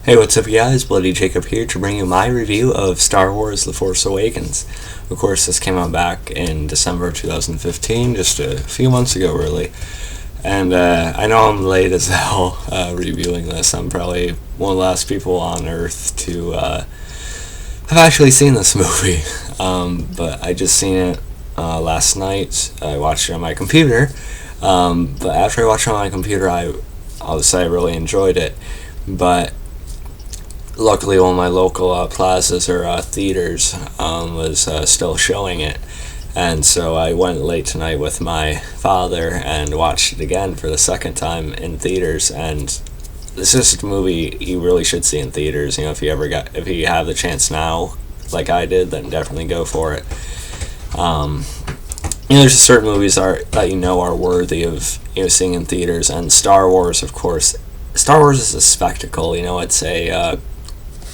Hey, what's up, guys? Bloody Jacob here to bring you my review of Star Wars The Force Awakens. Of course, this came out back in December of 2015, just a few months ago, really. And I know I'm late as hell reviewing this. I'm probably one of the last people on Earth to have actually seen this movie. But I just seen it last night. I watched it on my computer. But after I watched it on my computer, I'll say I really enjoyed it. But luckily, one of my local plazas or theaters was still showing it, and so I went late tonight with my father and watched it again for the second time in theaters. And this is a movie you really should see in theaters. You know, if you have the chance now, like I did, then definitely go for it. There's just certain movies that are worthy of seeing in theaters, and Star Wars, of course. Star Wars is a spectacle.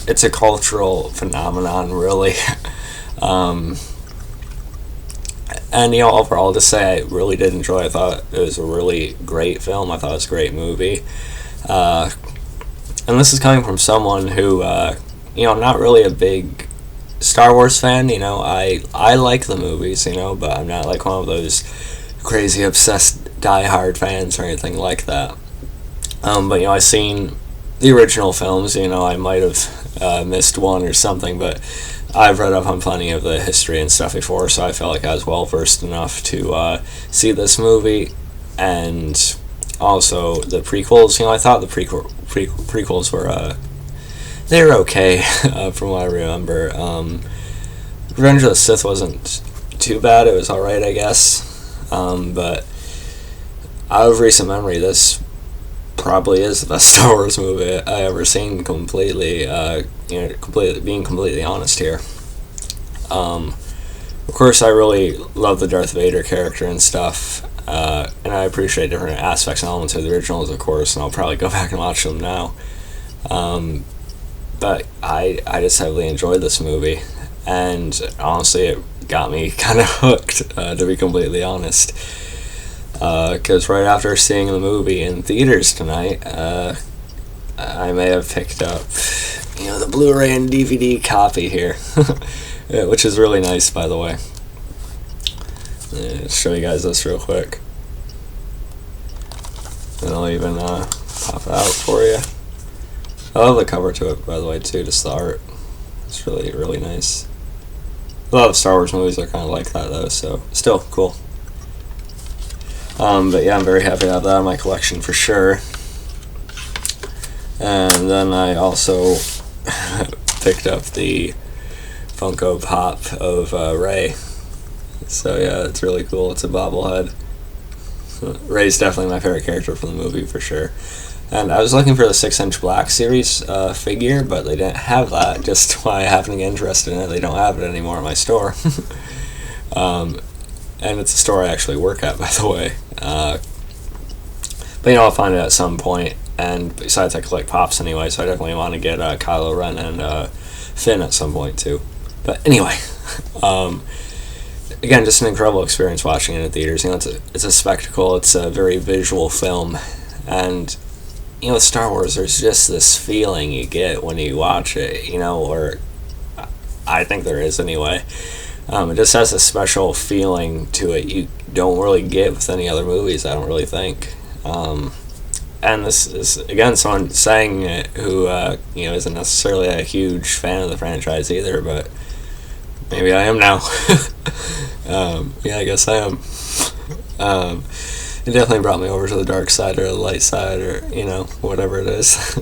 It's a cultural phenomenon, really. And overall, to say I really did enjoy it. I thought it was a really great film. I thought it was a great movie. And this is coming from someone who, not really a big Star Wars fan. I like the movies, but I'm not like one of those crazy obsessed diehard fans or anything like that. But I've seen the original films. I might have missed one or something, but I've read up on plenty of the history and stuff before, so I felt like I was well versed enough to see this movie. And also the prequels. I thought the prequels were they were okay from what I remember. Revenge of the Sith wasn't too bad. It was alright, I guess. But out of recent memory, this probably is the best Star Wars movie I ever seen. Completely being completely honest here. Of course, I really love the Darth Vader character and stuff, and I appreciate different aspects and elements of the originals, of course, and I'll probably go back and watch them now. But I just heavily enjoyed this movie, and honestly, it got me kind of hooked, to be completely honest. Because right after seeing the movie in theaters tonight, I may have picked up, the Blu-ray and DVD copy here, which is really nice, by the way. Show you guys this real quick, and I'll even pop it out for you. I love the cover to it, by the way, too, just the art. It's really, really nice. A lot of Star Wars movies are kind of like that, though, so still cool. But yeah, I'm very happy to have that in my collection for sure. And then I also picked up the Funko Pop of Rey. So yeah, it's really cool. It's a bobblehead. Rey's definitely my favorite character from the movie for sure. And I was looking for the 6-inch Black Series figure, but they didn't have that. Just why I happened to get interested in it, they don't have it anymore in my store. And it's a store I actually work at, by the way. But I'll find it at some point. And besides, I collect Pops anyway, so I definitely want to get Kylo Ren and Finn at some point too. But anyway, again, just an incredible experience watching it in theaters. It's a spectacle. It's a very visual film, and with Star Wars, there's just this feeling you get when you watch it. Or I think there is anyway. It just has a special feeling to it you don't really get with any other movies, I don't really think. And this is, again, someone saying it who, isn't necessarily a huge fan of the franchise either, but maybe I am now. Yeah, I guess I am. It definitely brought me over to the dark side or the light side or, whatever it is.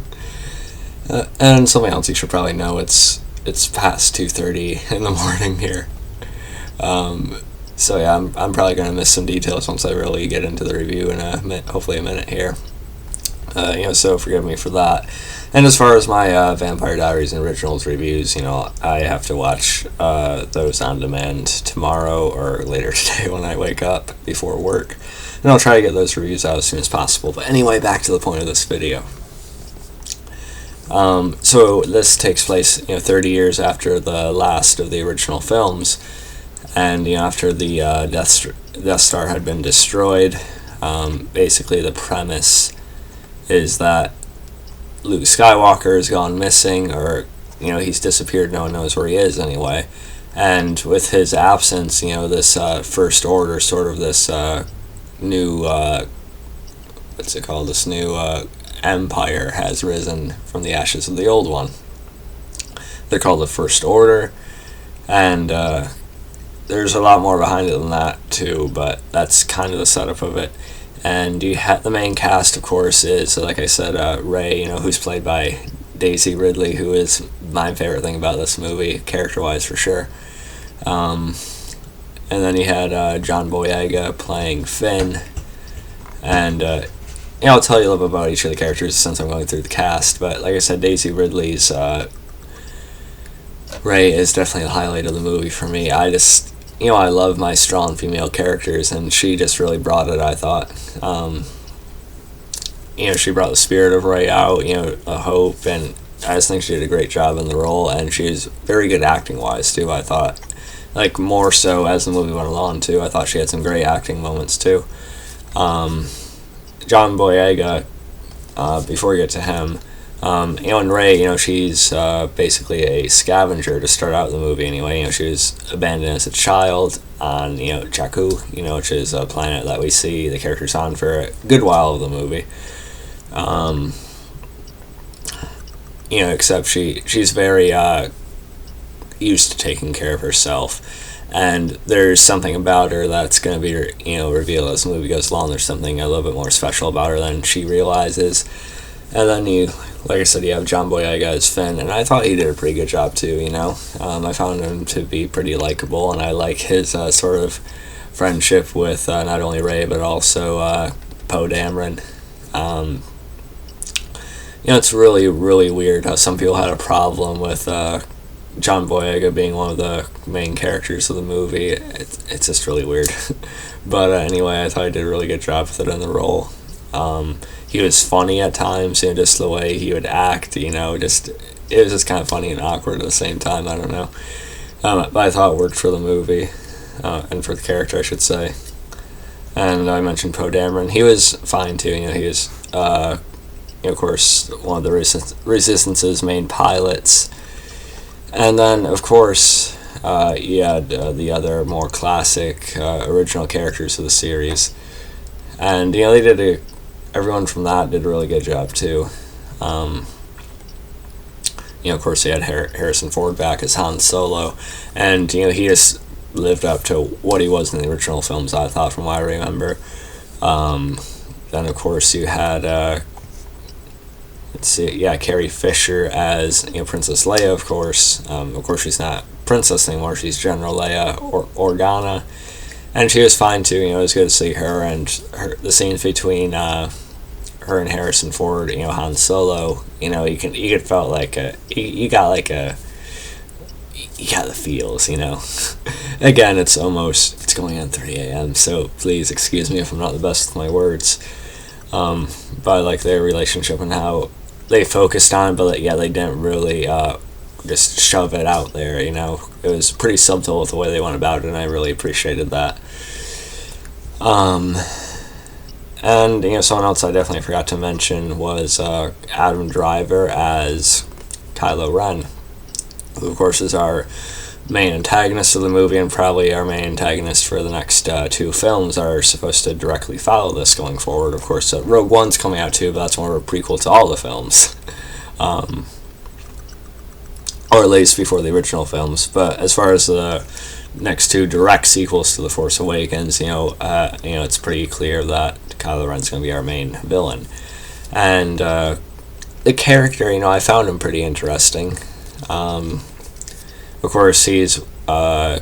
And something else you should probably know, it's past 2:30 in the morning here. So yeah, I'm probably going to miss some details once I really get into the review in hopefully a minute here. So forgive me for that. And as far as my Vampire Diaries and Originals reviews, I have to watch those on demand tomorrow or later today when I wake up before work. And I'll try to get those reviews out as soon as possible. But anyway, back to the point of this video. So this takes place, 30 years after the last of the original films. And after the Death Star had been destroyed, basically the premise is that Luke Skywalker has gone missing, or he's disappeared. No one knows where he is anyway. And with his absence, this First Order, sort of this new what's it called? This new empire has risen from the ashes of the old one. They're called the First Order, and there's a lot more behind it than that too. But that's kind of the setup of it. And you have the main cast, of course, is, like I said, Rey, who's played by Daisy Ridley, who is my favorite thing about this movie, character-wise for sure. And then you had John Boyega playing Finn. And, I'll tell you a little bit about each of the characters since I'm going through the cast. But, like I said, Daisy Ridley's Rey is definitely the highlight of the movie for me. I love my strong female characters, and she just really brought it, I thought. She brought the spirit of Rey out, a hope, and I just think she did a great job in the role, and she was very good acting-wise, too, I thought. Like, more so as the movie went along, too. I thought she had some great acting moments, too. John Boyega, before we get to him, and Rey, she's basically a scavenger to start out the movie anyway. She was abandoned as a child on, Jakku, which is a planet that we see the characters on for a good while of the movie. Except she's very used to taking care of herself. And there's something about her that's going to be, revealed as the movie goes along. There's something a little bit more special about her than she realizes. And then like I said, you have John Boyega as Finn, and I thought he did a pretty good job too, I found him to be pretty likable, and I like his sort of friendship with not only Rey, but also Poe Dameron. It's really, really weird how some people had a problem with John Boyega being one of the main characters of the movie. It's just really weird. But anyway, I thought he did a really good job with it in the role. He was funny at times, just the way he would act, it was just kind of funny and awkward at the same time, I don't know. But I thought it worked for the movie, and for the character, I should say. And I mentioned Poe Dameron. He was fine, too, he was, of course, one of the Resistance's main pilots. And then, of course, you had the other more classic, original characters of the series. And, everyone from that did a really good job too. Of course, he had Harrison Ford back as Han Solo, and he just lived up to what he was in the original films, I thought, from what I remember. Then, of course, you had Carrie Fisher as Princess Leia, of course. Of course, she's not princess anymore; she's General Leia Organa, and she was fine too. It was good to see her, and the scenes between her and Harrison Ford, Han Solo, you could felt like you got the feels, Again, it's going on 3 a.m., so please excuse me if I'm not the best with my words. But I like their relationship and how they focused on it, but they didn't really just shove it out there, It was pretty subtle with the way they went about it, and I really appreciated that. And, someone else I definitely forgot to mention was Adam Driver as Kylo Ren, who, of course, is our main antagonist of the movie, and probably our main antagonist for the next two films are supposed to directly follow this going forward. Of course, Rogue One's coming out too, but that's more of a prequel to all the films. Or at least before the original films. But as far as the next two direct sequels to The Force Awakens, it's pretty clear that Kylo Ren's going to be our main villain. And the character, I found him pretty interesting. Of course, he's a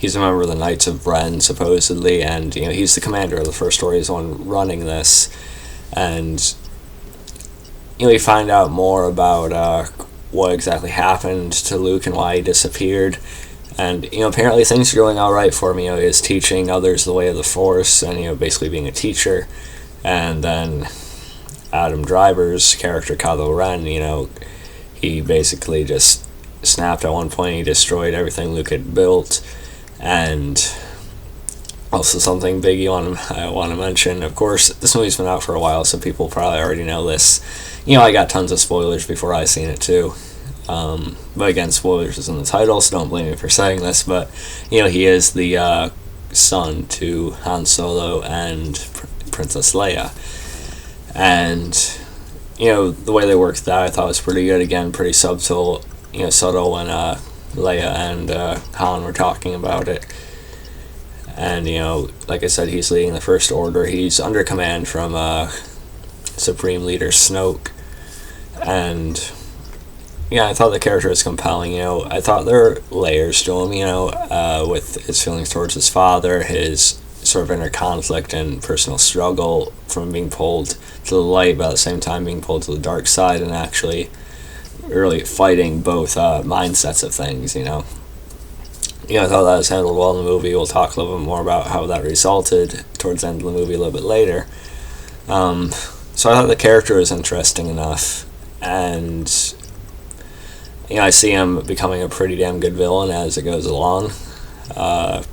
member of the Knights of Ren, supposedly, and he's the commander of the First Order. He's the one running this, and we find out more about what exactly happened to Luke and why he disappeared. And apparently things are going all right for him. He is teaching others the way of the Force, and basically being a teacher. And then Adam Driver's character, Kylo Ren, he basically just snapped at one point. He destroyed everything Luke had built, and Also, something big I want to mention. Of course, this movie's been out for a while, so people probably already know this. I got tons of spoilers before I seen it too. But again, spoilers is in the title, so don't blame me for saying this. But he is the son to Han Solo and Princess Leia, and the way they worked that I thought was pretty good. Again, pretty subtle. Subtle when Leia and Han were talking about it. And, like I said, he's leading the First Order. He's under command from Supreme Leader Snoke. And, I thought the character was compelling. I thought there were layers to him, with his feelings towards his father, his sort of inner conflict and personal struggle from being pulled to the light, but at the same time being pulled to the dark side, and actually really fighting both mindsets of things, I thought that was handled well in the movie. We'll talk a little bit more about how that resulted towards the end of the movie a little bit later. So I thought the character was interesting enough, and I see him becoming a pretty damn good villain as it goes along. But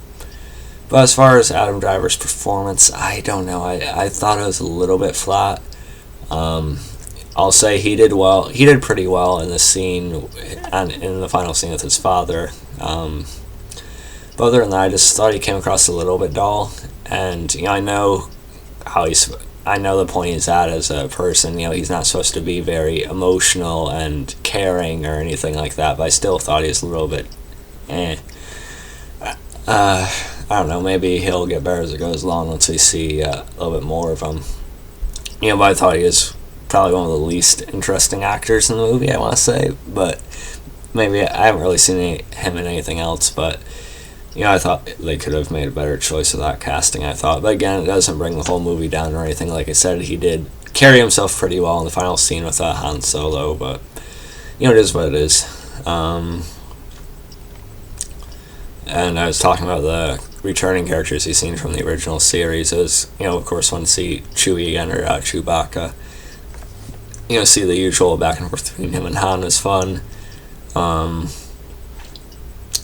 as far as Adam Driver's performance, I don't know. I thought it was a little bit flat. I'll say he did well. He did pretty well in the scene, and in the final scene with his father. But other than that, I just thought he came across a little bit dull. And I know I know the point he's at as a person. He's not supposed to be very emotional and caring or anything like that. But I still thought he was a little bit, I don't know. Maybe he'll get better as it goes along once we see a little bit more of him. But I thought he was probably one of the least interesting actors in the movie, I want to say. But maybe I haven't really seen him in anything else. But I thought they could have made a better choice of that casting, I thought. But again, it doesn't bring the whole movie down or anything. Like I said, he did carry himself pretty well in the final scene with Han Solo. But, it is what it is. And I was talking about the returning characters you've seen from the original series. It was, of course, fun to see Chewie again, or Chewbacca. See the usual back and forth between him and Han is fun.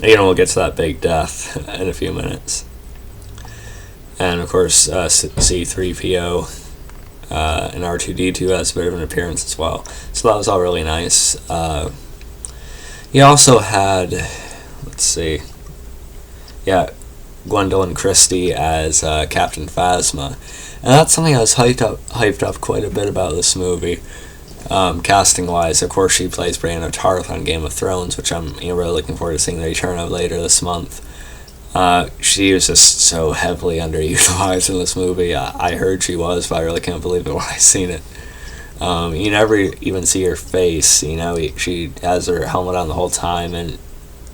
We'll get to that big death in a few minutes. And, of course, C-3PO and R2-D2 has a bit of an appearance as well. So that was all really nice. You also had, Gwendolyn Christie as Captain Phasma. And that's something I was hyped up quite a bit about this movie. Casting wise, of course, she plays Brienne of Tarth on Game of Thrones, which I'm really looking forward to seeing the return of later this month. She was just so heavily underutilized in this movie. I heard she was, but I really can't believe it when I seen it. You never even see her face. She has her helmet on the whole time, and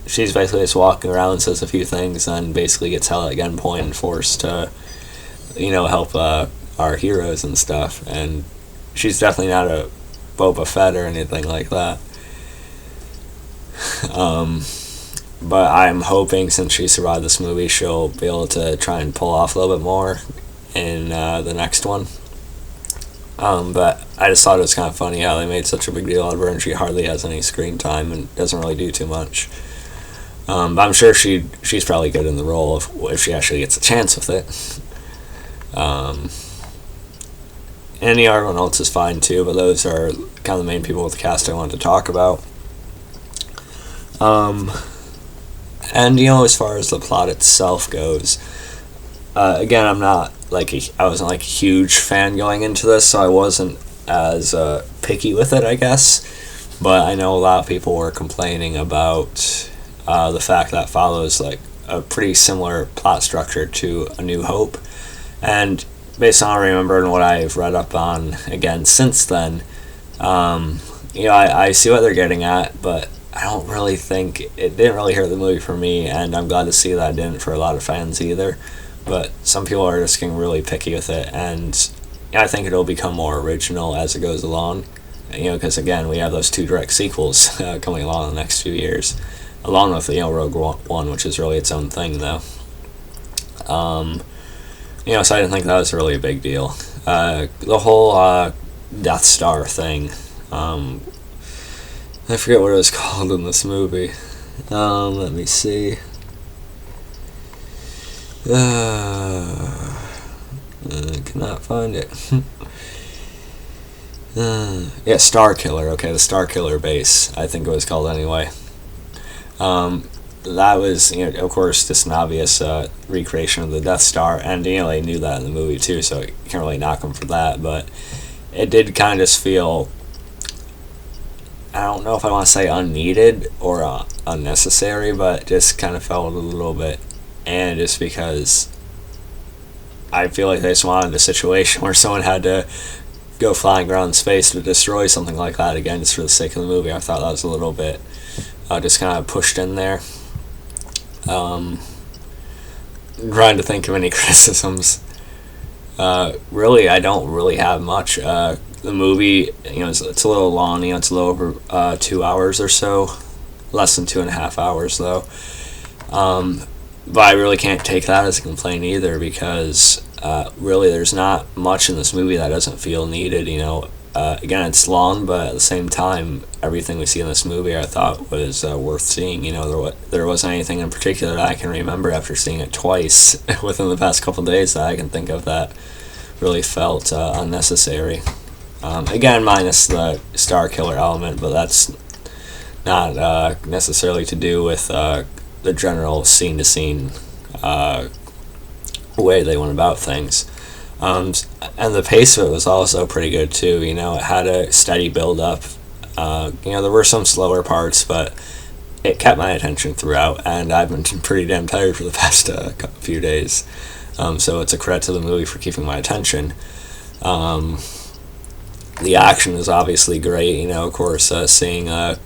she's basically just walking around and says a few things, and basically gets held at gunpoint and forced to, help our heroes and stuff. And she's definitely not a Boba Fett or anything like that. But I'm hoping, since she survived this movie, she'll be able to try and pull off a little bit more in the next one. But I just thought it was kind of funny how they made such a big deal out of her, and she hardly has any screen time and doesn't really do too much. But I'm sure she's probably good in the role if she actually gets a chance with it. Any everyone else is fine too, but those are kind of the main people with the cast I wanted to talk about. And as far as the plot itself goes, again, I wasn't a huge fan going into this, so I wasn't as picky with it, I guess. But I know a lot of people were complaining about the fact that follows a pretty similar plot structure to A New Hope, and based on what I remember and what I've read up on again since then, I see what they're getting at, but I don't really think it didn't really hurt the movie for me, and I'm glad to see that it didn't for a lot of fans either. But some people are just getting really picky with it, and I think it'll become more original as it goes along. Because again, we have those 2 direct sequels coming along in the next few years, along with Rogue One, which is really its own thing though. So I didn't think that was really a big deal. The whole Death Star thing, I forget what it was called in this movie. Let me see. I cannot find it. Yeah, Star Killer. Okay, the Star Killer base, I think it was called anyway. That was, of course, just an obvious recreation of the Death Star, and they knew that in the movie too, so you can't really knock them for that. But it did kind of just feel, I don't know if I want to say unneeded or unnecessary, but just kind of felt a little bit, and just because I feel like they just wanted a situation where someone had to go flying around space to destroy something like that again just for the sake of the movie. I thought that was a little bit just kind of pushed in there. Trying to think of any criticisms. Really, I don't really have much. The movie, it's a little long. It's a little over 2 hours or so, less than 2.5 hours though. But I really can't take that as a complaint either, because really there's not much in this movie that doesn't feel needed. Again, it's long, but at the same time, everything we see in this movie I thought was worth seeing. There wasn't anything in particular that I can remember after seeing it twice within the past couple of days that I can think of that really felt unnecessary. Again, minus the Star Killer element, but that's not necessarily to do with the general scene-to-scene way they went about things. And the pace of it was also pretty good too. It had a steady build up. There were some slower parts, but it kept my attention throughout, and I've been pretty damn tired for the past few days. So it's a credit to the movie for keeping my attention. The action is obviously great. Of course, seeing the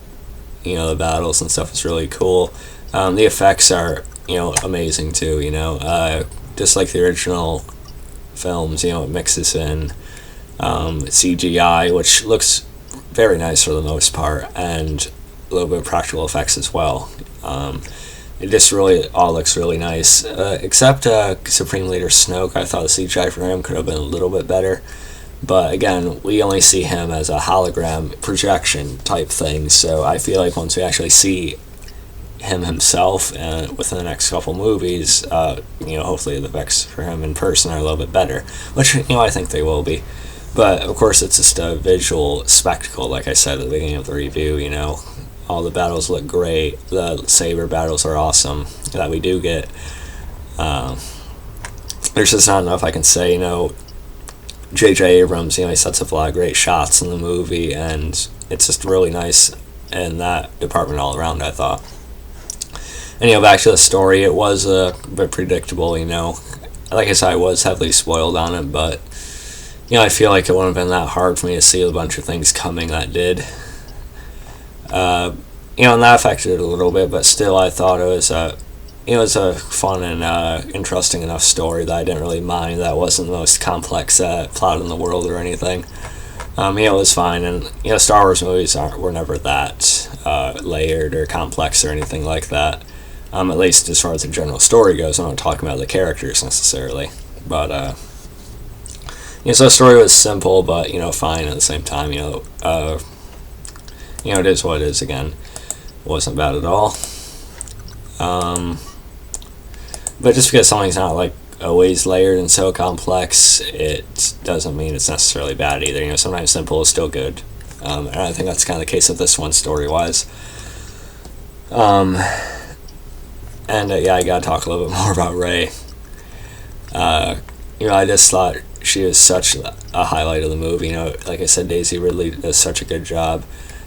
battles and stuff is really cool. The effects are amazing too. Just like the original films, it mixes in CGI, which looks very nice for the most part, and a little bit of practical effects as well. It just really all looks really nice, except Supreme Leader Snoke. I thought the CGI for him could have been a little bit better, but again, we only see him as a hologram projection type thing, so I feel like once we actually see him himself within the next couple movies, hopefully the effects for him in person are a little bit better, which I think they will be. But of course, it's just a visual spectacle, like I said at the beginning of the review. All the battles look great. The saber battles are awesome that we do get. There's just not enough I can say. J.J. Abrams, he sets up a lot of great shots in the movie, and it's just really nice in that department all around, I thought. And back to the story, it was a bit predictable. Like I said, I was heavily spoiled on it, but I feel like it wouldn't have been that hard for me to see a bunch of things coming that did. And that affected it a little bit, but still, I thought it was a fun and interesting enough story that I didn't really mind. That wasn't the most complex plot in the world or anything. It was fine, and Star Wars movies were never that layered or complex or anything like that. At least as far as the general story goes. I'm not talking about the characters necessarily, but so the story was simple, but fine at the same time. It is what it is. Again, it wasn't bad at all. But just because something's not like always layered and so complex, it doesn't mean it's necessarily bad either. Sometimes simple is still good, and I think that's kind of the case with this one story-wise. And I gotta talk a little bit more about Rey. I just thought she was such a highlight of the movie. Like I said, Daisy Ridley does such a good job,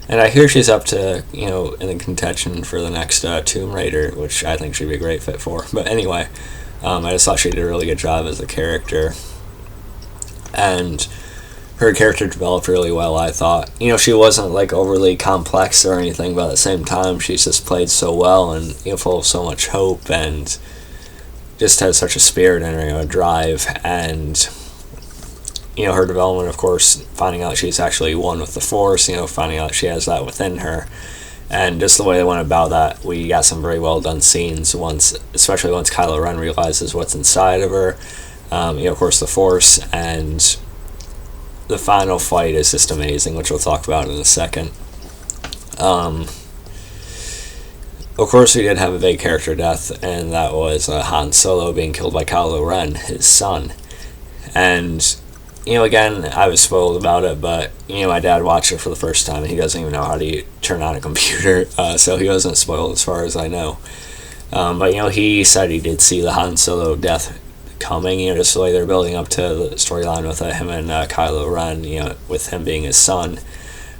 and I hear she's up to in the contention for the next Tomb Raider, which I think she'd be a great fit for. But anyway, I just thought she did a really good job as a character, and her character developed really well, I thought. She wasn't like overly complex or anything, but at the same time, she's just played so well and full of so much hope, and just has such a spirit in her, a drive, and her development, of course, finding out she's actually one with the Force, finding out she has that within her, and just the way they went about that, we got some very well done scenes especially once Kylo Ren realizes what's inside of her. Of course, the Force, and the final fight is just amazing, which we'll talk about in a second. Of course, we did have a big character death, and that was Han Solo being killed by Kylo Ren, his son. And, again, I was spoiled about it, but, my dad watched it for the first time, and he doesn't even know how to turn on a computer, so he wasn't spoiled as far as I know. But, he said he did see the Han Solo death coming, just the way they're building up to the storyline with him and Kylo Ren, with him being his son.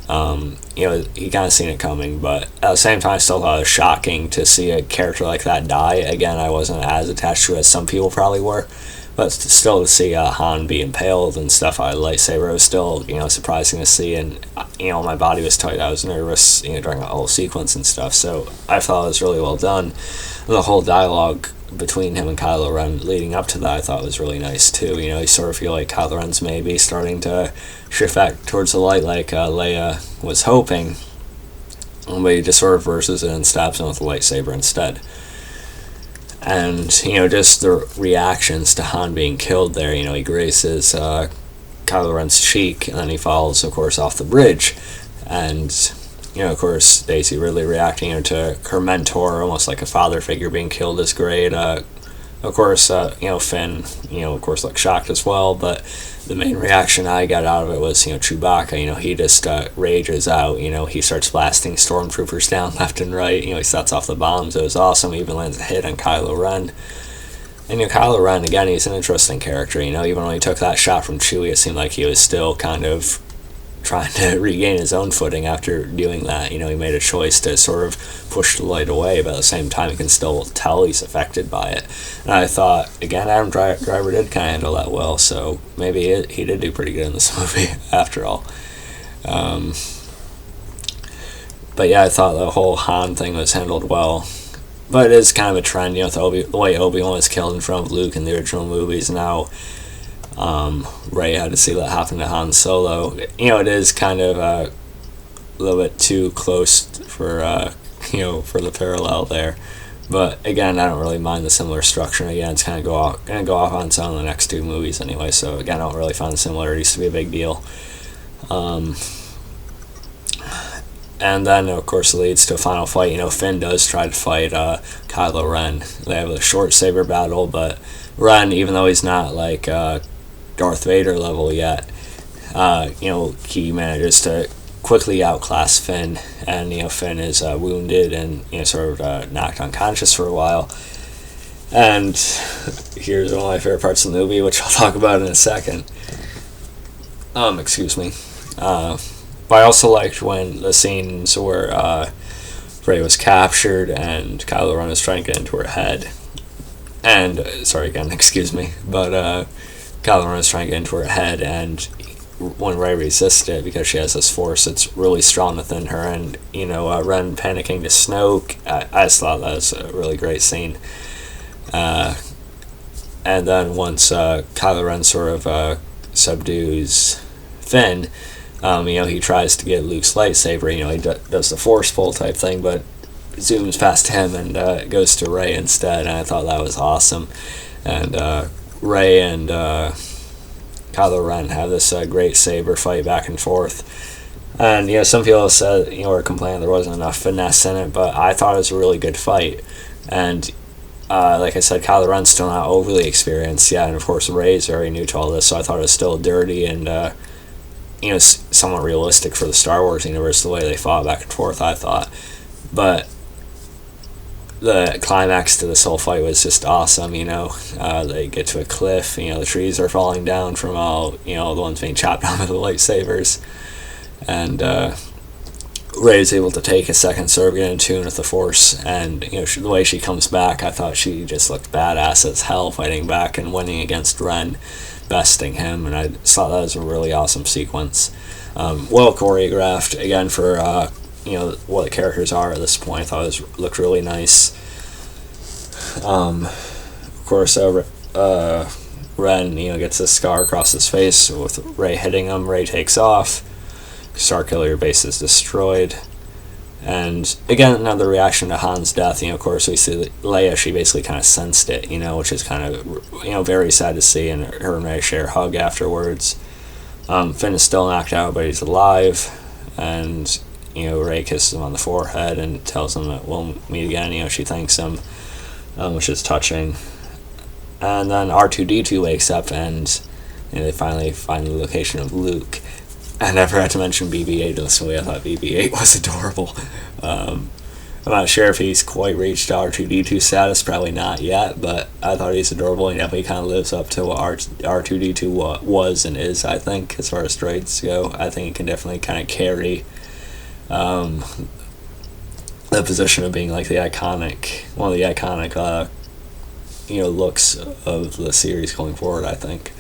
He kind of seen it coming, but at the same time, I still thought it was shocking to see a character like that die. Again, I wasn't as attached to it as some people probably were, but still to see Han be impaled and stuff on a lightsaber was still, surprising to see, and, my body was tight. I was nervous, during the whole sequence and stuff, so I thought it was really well done. And the whole dialogue between him and Kylo Ren leading up to that I thought was really nice too. You sort of feel like Kylo Ren's maybe starting to shift back towards the light like Leia was hoping, but he just sort of reverses it and stabs him with a lightsaber instead. And, just the reactions to Han being killed there, he grazes Kylo Ren's cheek, and then he falls, of course, off the bridge. And, of course, Daisy Ridley reacting to her mentor, almost like a father figure being killed is great. Of course, Finn, of course, looked shocked as well, but the main reaction I got out of it was, Chewbacca, he just rages out, he starts blasting stormtroopers down left and right, he sets off the bombs. It was awesome. He even lands a hit on Kylo Ren. And, Kylo Ren, again, he's an interesting character, even when he took that shot from Chewie, it seemed like he was still kind of trying to regain his own footing after doing that. He made a choice to sort of push the light away, but at the same time, you can still tell he's affected by it. And I thought, again, Adam Driver did kind of handle that well, so maybe he did do pretty good in this movie after all. But yeah, I thought the whole Han thing was handled well. But it is kind of a trend, with the way Obi-Wan was killed in front of Luke in the original movies. Now, Rey had to see that happen to Han Solo. It is kind of a little bit too close for for the parallel there. But again, I don't really mind the similar structure. And again, it's kind of gonna go off on its own in the next two movies anyway. So again, I don't really find the similarities to be a big deal. And then, of course, it leads to a final fight. Finn does try to fight Kylo Ren. They have a short saber battle, but Ren, even though he's not like Darth Vader level yet, he manages to quickly outclass Finn, and Finn is wounded and sort of knocked unconscious for a while. And here's one of my favorite parts of the movie, which I'll talk about in a second. Excuse me. But I also liked when the scenes where Rey was captured and Kylo Ren was trying to get into her head. And, sorry again, excuse me, but Kylo Ren was trying to get into her head, and when Rey resisted it, because she has this force that's really strong within her, and, Ren panicking to Snoke, I just thought that was a really great scene. And then once Kylo Ren sort of subdues Finn, he tries to get Luke's lightsaber, he does the force pull type thing, but zooms past him and goes to Rey instead, and I thought that was awesome. And Rey and Kylo Ren have this great saber fight back and forth. And, some people said, were complaining there wasn't enough finesse in it, but I thought it was a really good fight. And, like I said, Kylo Ren's still not overly experienced yet, and of course Rey's very new to all this, so I thought it was still dirty and, somewhat realistic for the Star Wars universe, the way they fought back and forth, I thought. But the climax to this whole fight was just awesome. They get to a cliff, the trees are falling down from all, the ones being chopped down with the lightsabers, and Rey is able to take a second, sort of get in tune with the Force, and the way she comes back, I thought she just looked badass as hell, fighting back and winning against Ren, besting him, and I just thought that was a really awesome sequence. Well choreographed, again, for what the characters are at this point. I thought it looked really nice. Of course, Ren, gets a scar across his face with Rey hitting him. Rey takes off. Starkiller base is destroyed. And again, another reaction to Han's death. Of course, we see that Leia, she basically kind of sensed it, which is kind of, very sad to see, and her and Rey share a hug afterwards. Finn is still knocked out, but he's alive. And, Rey kisses him on the forehead and tells him that we'll meet again. She thanks him, which is touching. And then R2-D2 wakes up and they finally find the location of Luke. And I forgot to mention BB-8 in this movie. I thought BB-8 was adorable. I'm not sure if he's quite reached R2-D2 status, probably not yet, but I thought he's adorable. He definitely kind of lives up to what R2-D2 was and is, I think, as far as droids go. I think he can definitely kind of carry the position of being like one of the iconic looks of the series going forward, I think.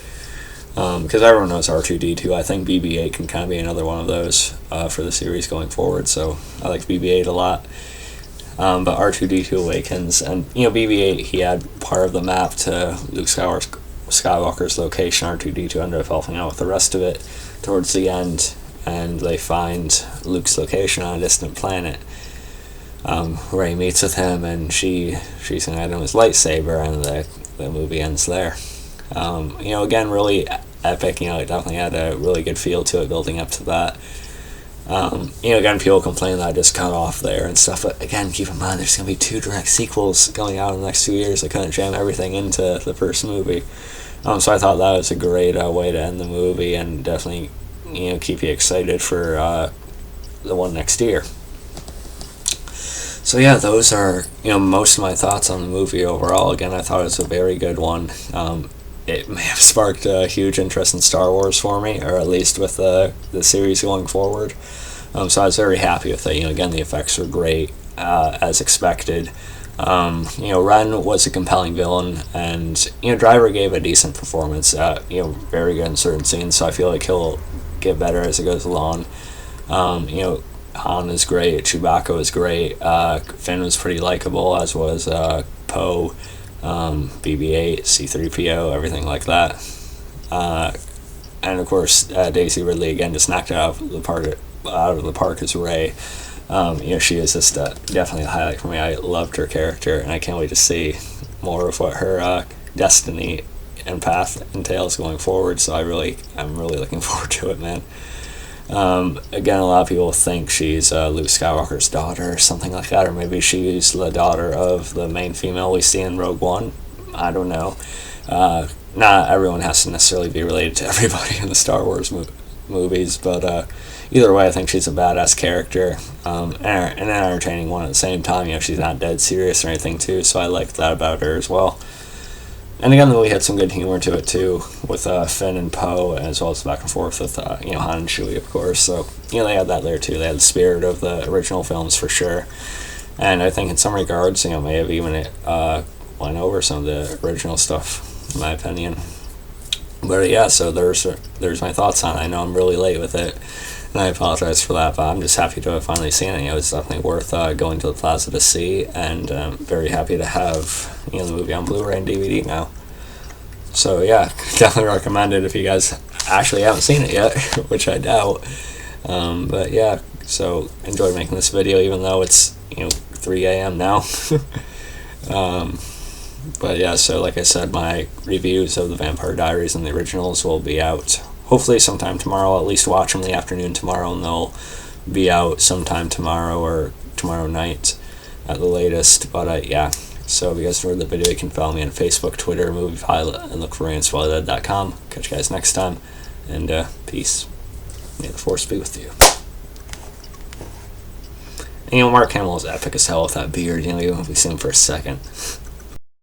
Because everyone knows R2-D2. I think BB-8 can kind of be another one of those for the series going forward, so I like BB-8 a lot. But R2-D2 awakens, and BB-8, he had part of the map to Luke Skywalker's location. R2-D2 ended up helping out with the rest of it towards the end, and they find Luke's location on a distant planet. Rey meets with him, and she's going to hand him his lightsaber, and the movie ends there. Again, really epic. It definitely had a really good feel to it building up to that. Again, people complain that I just cut off there and stuff, but again, keep in mind there's going to be 2 direct sequels going out in the next 2 years. I couldn't jam everything into the first movie. So I thought that was a great way to end the movie, and definitely, keep you excited for the one next year. So yeah, those are, most of my thoughts on the movie overall. Again, I thought it was a very good one. It may have sparked a huge interest in Star Wars for me, or at least with the series going forward. So I was very happy with it. Again, the effects were great, as expected. Ren was a compelling villain, and Driver gave a decent performance. Very good in certain scenes. So I feel like he'll get better as it goes along. Han is great. Chewbacca was great. Finn was pretty likable, as was Poe. BB-8, C-3PO, everything like that. And of course, Daisy Ridley again just knocked it out of the park as Rey. She is just definitely a highlight for me. I loved her character, and I can't wait to see more of what her destiny and path entails going forward. So I'm really looking forward to it, man. Again, a lot of people think she's Luke Skywalker's daughter or something like that, or maybe she's the daughter of the main female we see in Rogue One. I don't know. Not everyone has to necessarily be related to everybody in the Star Wars movies, but either way, I think she's a badass character, and an entertaining one at the same time. She's not dead serious or anything too, so I liked that about her as well. And again, the movie had some good humor to it too, with Finn and Poe, as well as back and forth with Han and Chewie, of course. So they had that there too. They had the spirit of the original films for sure. And I think in some regards, may have even went over some of the original stuff, in my opinion. But yeah, so there's my thoughts on it. I know I'm really late with it, and I apologize for that, but I'm just happy to have finally seen it. It's definitely worth going to the plaza to see, and very happy to have the movie on Blu-ray and DVD now. So yeah, definitely recommend it if you guys actually haven't seen it yet, which I doubt. But yeah, so enjoyed making this video, even though it's 3 a.m. now. But yeah, so like I said, my reviews of the Vampire Diaries and the originals will be out hopefully sometime tomorrow. I'll at least watch them in the afternoon tomorrow, and they'll be out sometime tomorrow or tomorrow night at the latest. But yeah, so if you guys enjoyed the video, you can follow me on Facebook, Twitter, Movie Pilot, and look for RainsWhileyDead.com. Catch you guys next time, and peace. May the Force be with you. And Mark Hamill is epic as hell with that beard. Even if we see him for a second.